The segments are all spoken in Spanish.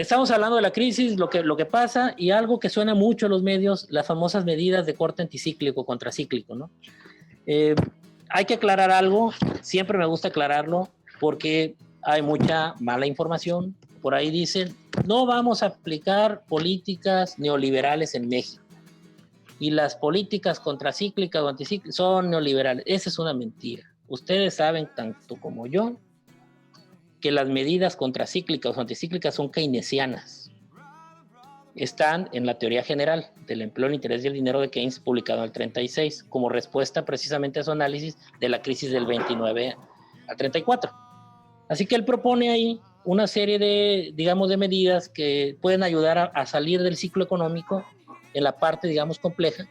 estamos hablando de la crisis, lo que pasa, y algo que suena mucho en los medios, las famosas medidas de corte anticíclico, contracíclico, ¿no? Hay que aclarar algo, siempre me gusta aclararlo, porque hay mucha mala información. Por ahí dicen, no vamos a aplicar políticas neoliberales en México. Y las políticas contracíclicas o anticíclicas son neoliberales. Esa es una mentira. Ustedes saben, tanto como yo, que las medidas contracíclicas o anticíclicas son keynesianas. Están en la teoría general del empleo, el interés y el dinero de Keynes, publicado en el 36, como respuesta precisamente a su análisis de la crisis del 29 al 34. Así que él propone ahí una serie de, digamos, de medidas que pueden ayudar a salir del ciclo económico en la parte, digamos, compleja,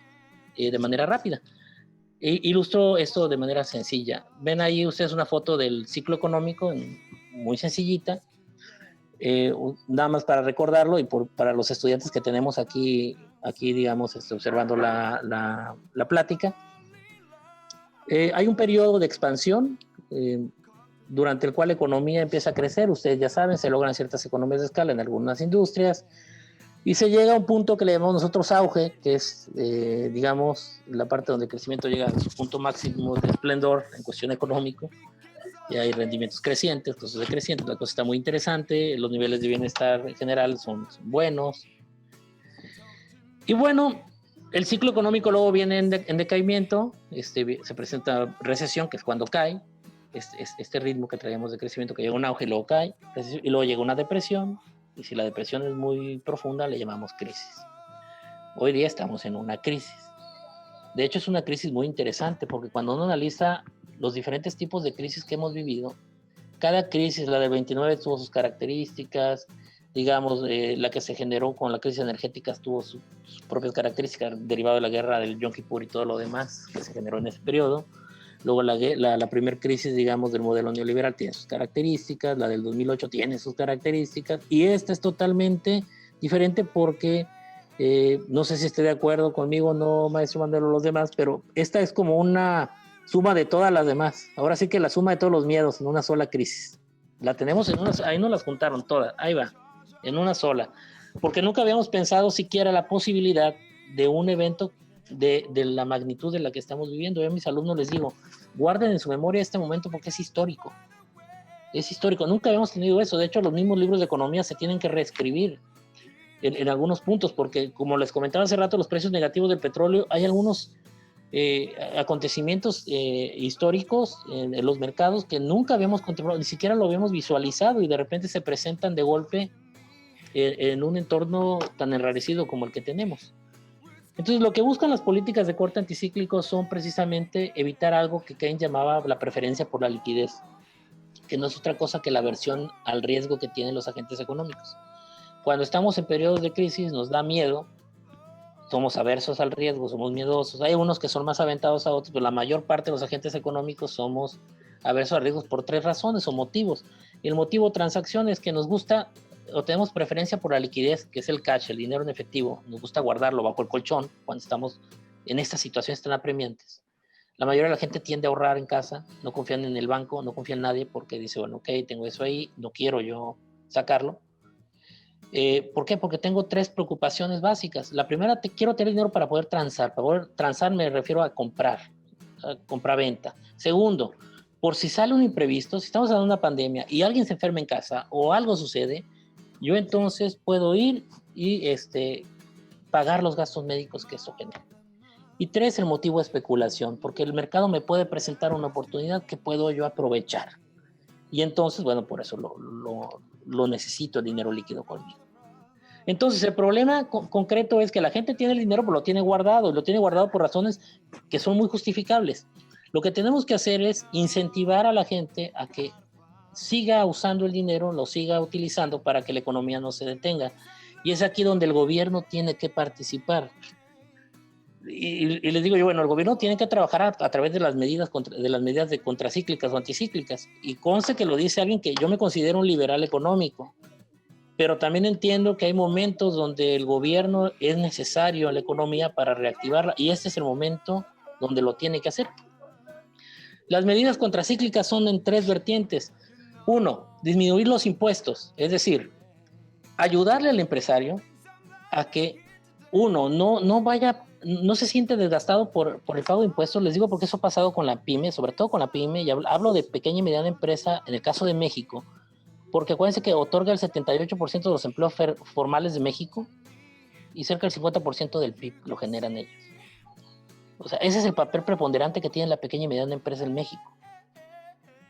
de manera rápida. Ilustro esto de manera sencilla. Ven ahí ustedes una foto del ciclo económico, muy sencillita, nada más para recordarlo y para los estudiantes que tenemos aquí digamos, observando la plática. Hay un periodo de expansión durante el cual la economía empieza a crecer. Ustedes ya saben, se logran ciertas economías de escala en algunas industrias y se llega a un punto que le llamamos nosotros auge, que es, digamos, la parte donde el crecimiento llega a su punto máximo de esplendor en cuestión económico. Y hay rendimientos crecientes, cosas decrecientes, la cosa está muy interesante, los niveles de bienestar en general son buenos. Y bueno, el ciclo económico luego viene en decaimiento, se presenta recesión, que es cuando cae, este ritmo que traíamos de crecimiento, que llega a un auge y luego cae, y luego llega una depresión, y si la depresión es muy profunda, le llamamos crisis. Hoy día estamos en una crisis. De hecho, es una crisis muy interesante, porque cuando uno analiza los diferentes tipos de crisis que hemos vivido, cada crisis, la del 29 tuvo sus características, digamos, la que se generó con la crisis energética tuvo sus propias características, derivado de la guerra del Yom Kippur y todo lo demás que se generó en ese periodo. Luego la primera crisis, digamos, del modelo neoliberal tiene sus características, la del 2008 tiene sus características, y esta es totalmente diferente porque, no sé si esté de acuerdo conmigo o no, maestro Mandelo, los demás, pero esta es como una suma de todas las demás. Ahora sí que la suma de todos los miedos en una sola crisis. La tenemos en una, ahí no las juntaron todas, ahí va, en una sola. Porque nunca habíamos pensado siquiera la posibilidad de un evento de la magnitud de la que estamos viviendo. Yo a mis alumnos les digo, guarden en su memoria este momento porque es histórico. Es histórico, nunca habíamos tenido eso. De hecho, los mismos libros de economía se tienen que reescribir en algunos puntos, porque como les comentaba hace rato, los precios negativos del petróleo, hay algunos acontecimientos históricos en los mercados que nunca habíamos contemplado, ni siquiera lo habíamos visualizado, y de repente se presentan de golpe en un entorno tan enrarecido como el que tenemos. Entonces, lo que buscan las políticas de corte anticíclico son precisamente evitar algo que Keynes llamaba la preferencia por la liquidez, que no es otra cosa que la aversión al riesgo que tienen los agentes económicos. Cuando estamos en periodos de crisis nos da miedo, somos aversos al riesgo, somos miedosos. Hay unos que son más aventados a otros, pero la mayor parte de los agentes económicos somos aversos a riesgos por 3 razones o motivos. Y el motivo transacción es que nos gusta o tenemos preferencia por la liquidez, que es el cash, el dinero en efectivo. Nos gusta guardarlo bajo el colchón cuando estamos en estas situaciones tan apremiantes. La mayoría de la gente tiende a ahorrar en casa, no confían en el banco, no confían en nadie porque dice, bueno, ok, tengo eso ahí, no quiero yo sacarlo. ¿Por qué? Porque tengo 3 preocupaciones básicas. La primera, quiero tener dinero para poder transar. Para poder transar me refiero a compra-venta. Segundo, por si sale un imprevisto, si estamos en una pandemia y alguien se enferma en casa o algo sucede, yo entonces puedo ir y pagar los gastos médicos que eso genera. Y 3, el motivo de especulación, porque el mercado me puede presentar una oportunidad que puedo yo aprovechar. Y entonces, bueno, por eso lo necesito, el dinero líquido conmigo. Entonces, el problema concreto es que la gente tiene el dinero, pero lo tiene guardado, y lo tiene guardado por razones que son muy justificables. Lo que tenemos que hacer es incentivar a la gente a que siga usando el dinero, lo siga utilizando para que la economía no se detenga. Y es aquí donde el gobierno tiene que participar. Y les digo yo, bueno, el gobierno tiene que trabajar a través de las medidas de contracíclicas o anticíclicas. Y conste que lo dice alguien que yo me considero un liberal económico, pero también entiendo que hay momentos donde el gobierno es necesario a la economía para reactivarla, y este es el momento donde lo tiene que hacer. Las medidas contracíclicas son en 3 vertientes. 1, disminuir los impuestos, es decir, ayudarle al empresario a que uno no se siente desgastado por el pago de impuestos. Les digo porque eso ha pasado con la pyme, sobre todo con la pyme, y hablo de pequeña y mediana empresa en el caso de México, porque acuérdense que otorga el 78% de los empleos formales de México y cerca del 50% del PIB lo generan ellos. O sea, ese es el papel preponderante que tiene la pequeña y mediana empresa en México.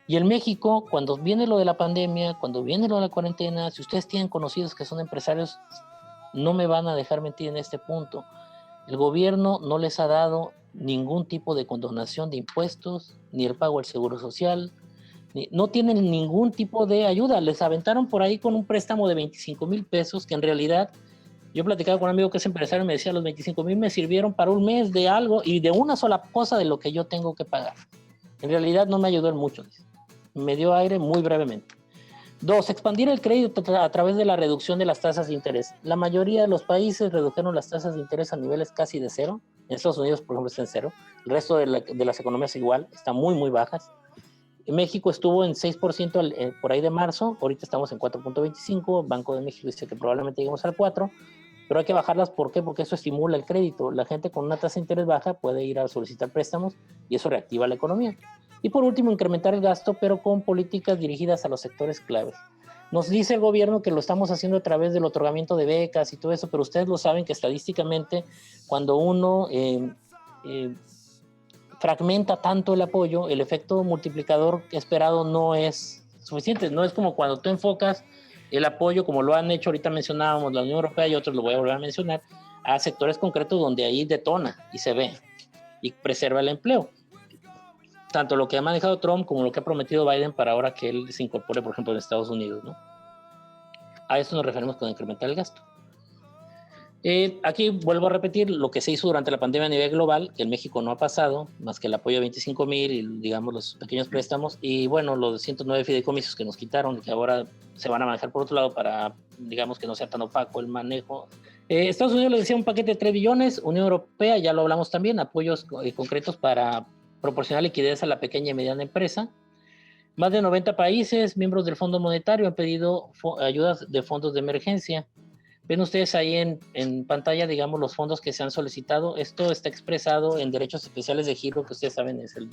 Y en México, cuando viene lo de la pandemia, cuando viene lo de la cuarentena, si ustedes tienen conocidos que son empresarios, no me van a dejar mentir en este punto. El gobierno no les ha dado ningún tipo de condonación de impuestos, ni el pago del seguro social, no tienen ningún tipo de ayuda. Les aventaron por ahí con un préstamo de 25,000 pesos, que en realidad, yo platicaba con un amigo que es empresario y me decía, los 25,000 me sirvieron para un mes de algo y de una sola cosa de lo que yo tengo que pagar. En realidad no me ayudó en mucho. Me dio aire muy brevemente. 2, expandir el crédito a través de la reducción de las tasas de interés. La mayoría de los países redujeron las tasas de interés a niveles casi de cero. En Estados Unidos, por ejemplo, está en cero. El resto de las economías igual, están muy, muy bajas. En México estuvo en 6% por ahí de marzo, ahorita estamos en 4.25, Banco de México dice que probablemente lleguemos al 4%, pero hay que bajarlas. ¿Por qué? Porque eso estimula el crédito. La gente con una tasa de interés baja puede ir a solicitar préstamos y eso reactiva la economía. Y por último, incrementar el gasto, pero con políticas dirigidas a los sectores claves. Nos dice el gobierno que lo estamos haciendo a través del otorgamiento de becas y todo eso, pero ustedes lo saben que estadísticamente cuando uno fragmenta tanto el apoyo, el efecto multiplicador esperado no es suficiente. No es como cuando tú enfocas el apoyo, como lo han hecho, ahorita mencionábamos la Unión Europea y otros lo voy a volver a mencionar, a sectores concretos donde ahí detona y se ve y preserva el empleo. Tanto lo que ha manejado Trump como lo que ha prometido Biden para ahora que él se incorpore, por ejemplo, en Estados Unidos, ¿no? A eso nos referimos con incrementar el gasto. Aquí vuelvo a repetir lo que se hizo durante la pandemia a nivel global, que en México no ha pasado, más que el apoyo de 25,000 y, digamos, los pequeños préstamos, y bueno, los 109 fideicomisos que nos quitaron y que ahora se van a manejar por otro lado para, digamos, que no sea tan opaco el manejo. Estados Unidos les decía un paquete de 3 billones, Unión Europea, ya lo hablamos también, apoyos concretos para proporcionar liquidez a la pequeña y mediana empresa. Más de 90 países, miembros del Fondo Monetario, han pedido ayudas de fondos de emergencia. Ven ustedes ahí en pantalla, digamos, los fondos que se han solicitado. Esto está expresado en derechos especiales de giro, que ustedes saben es el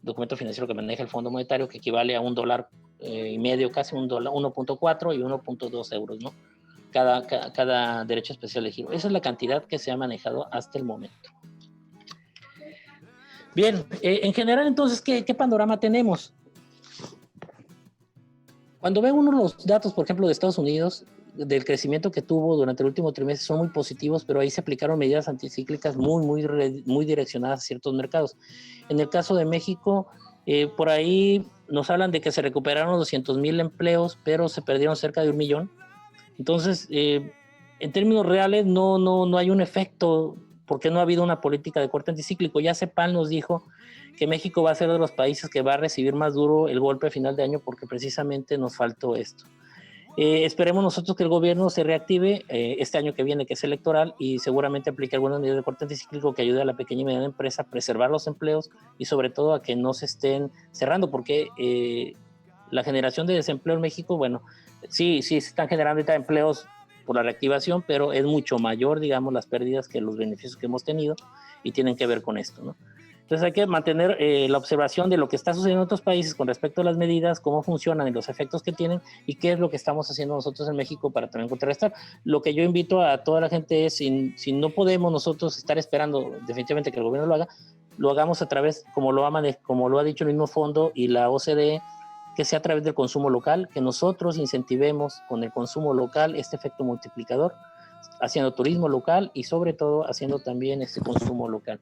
documento financiero que maneja el Fondo Monetario, que equivale a $1.50, casi $1, 1.4 y 1.2 euros, ¿no? Cada derecho especial de giro. Esa es la cantidad que se ha manejado hasta el momento. Bien, en general, entonces, ¿qué panorama tenemos? Cuando ve uno los datos, por ejemplo, de Estados Unidos, del crecimiento que tuvo durante el último trimestre, son muy positivos, pero ahí se aplicaron medidas anticíclicas muy direccionadas a ciertos mercados. En el caso de México, por ahí nos hablan de que se recuperaron 200,000 empleos, pero se perdieron cerca de 1 millón. Entonces, en términos reales, no hay un efecto, porque no ha habido una política de corte anticíclico. Ya CEPAL nos dijo que México va a ser de los países que va a recibir más duro el golpe a final de año porque precisamente nos faltó esto. Esperemos nosotros que el gobierno se reactive este año que viene, que es electoral, y seguramente aplique algunas medidas de corte anticíclico que ayude a la pequeña y mediana empresa a preservar los empleos y sobre todo a que no se estén cerrando, porque la generación de desempleo en México, bueno, sí se están generando ahorita empleos por la reactivación, pero es mucho mayor, digamos, las pérdidas que los beneficios que hemos tenido y tienen que ver con esto, ¿no? Entonces hay que mantener la observación de lo que está sucediendo en otros países con respecto a las medidas, cómo funcionan y los efectos que tienen y qué es lo que estamos haciendo nosotros en México para también contrarrestar. Lo que yo invito a toda la gente es, si no podemos nosotros estar esperando definitivamente que el gobierno lo haga, lo hagamos a través, como lo ha dicho el mismo fondo y la OCDE, que sea a través del consumo local, que nosotros incentivemos con el consumo local este efecto multiplicador, haciendo turismo local y sobre todo haciendo también este consumo local.